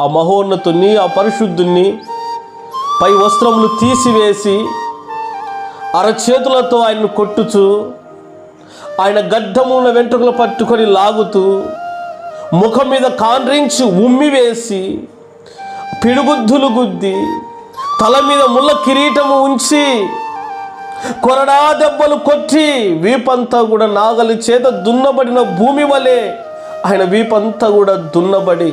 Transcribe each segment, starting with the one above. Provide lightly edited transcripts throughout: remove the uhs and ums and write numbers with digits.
ఆ మహోన్నతుణ్ణి, ఆ పరిశుద్ధుణ్ణి పై వస్త్రములు తీసివేసి అరచేతులతో ఆయన్ను కొట్టుచు, ఆయన గడ్డమున్న వెంట్రుకలు పట్టుకొని లాగుతూ, ముఖం మీద కాండ్రించి ఉమ్మి వేసి, పిడుగుద్దులు గుద్ది, తల మీద ముళ్ళ కిరీటము ఉంచి, కొరడా దెబ్బలు కొట్టి, వీపంతా కూడా నాగలి చేత దున్నబడిన భూమి వలె ఆయన వీపంతా కూడా దున్నబడి,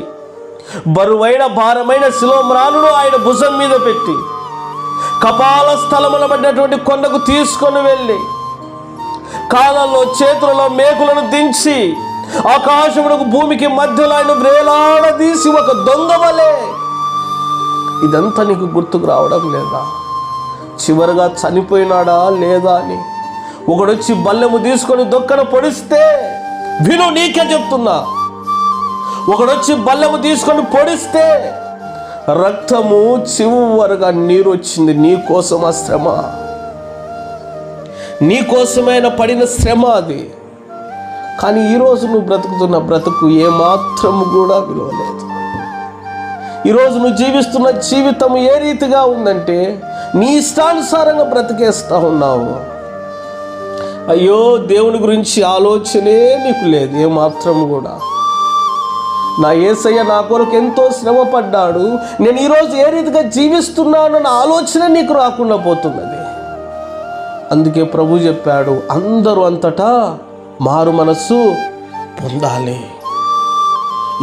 బరువైన భారమైన శిలోమ్రాణును ఆయన భుజం మీద పెట్టి, కపాల స్థలమున పడినటువంటి కొండకు తీసుకొని వెళ్ళి, కాళ్ళల్లో చేతులలో మేకులను దించి, ఆకాశమునకు భూమికి మధ్యలో ఆయన వ్రేలాడదీసి ఒక దొంగ వలె. ఇదంతా నీకు గుర్తుకు రావడం లేదా? చివరిగా చనిపోయినాడా లేదా అని ఒకడొచ్చి బల్లెము తీసుకొని దొక్కన పొడిస్తే, విను, నీకే చెప్తున్నా, ఒకడొచ్చి బల్లెము తీసుకొని పొడిస్తే రక్తము చివరగా నీరు వచ్చింది. నీ కోసం ఆ శ్రమ, నీ కోసమైన పడిన శ్రమ అది. కానీ ఈరోజు నువ్వు బ్రతుకుతున్న బ్రతుకు ఏమాత్రము కూడా విలువ లేదు. ఈరోజు నువ్వు జీవిస్తున్న జీవితం ఏ రీతిగా ఉందంటే, నీ ఇష్టానుసారంగా బ్రతికేస్తా ఉన్నావు. అయ్యో, దేవుని గురించి ఆలోచనే నీకు లేదు ఏమాత్రం కూడా. నా యేసయ్య నా కొరకు ఎంతో శ్రమ పడ్డాడు, నేను ఈరోజు ఏ రీతిగా జీవిస్తున్నానన్న ఆలోచన నీకు రాకుండా పోతున్నది. అందుకే ప్రభు చెప్పాడు, అందరూ అంతటా మారు మనస్సు పొందాలి.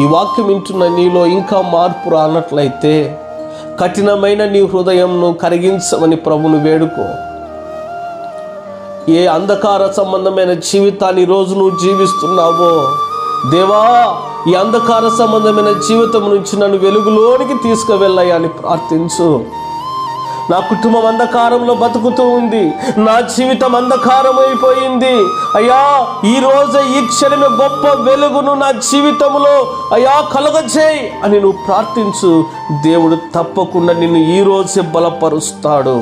ఈ వాక్యం వింటున్న నీలో ఇంకా మార్పు రానట్లయితే కఠినమైన నీ హృదయంను కరిగించమని ప్రభును వేడుకో. ఏ అంధకార సంబంధమైన జీవితాన్ని ఈరోజు నువ్వు జీవిస్తున్నావో, దేవా, ఈ అంధకార సంబంధమైన జీవితం నుంచి నన్ను వెలుగులోనికి తీసుకువెళ్ళయ్యా అని ప్రార్థించు. నా కుటుంబం అంధకారంలో బతుకుతూ ఉంది, నా జీవితం అంధకారం అయిపోయింది. అయ్యా, ఈ రోజు ఈ క్షణమే గొప్ప వెలుగును నా జీవితంలో అయ్యా కలుగజేయి అని నువ్వు ప్రార్థించు. దేవుడు తప్పకుండా నిన్ను ఈ రోజే బలపరుస్తాడు.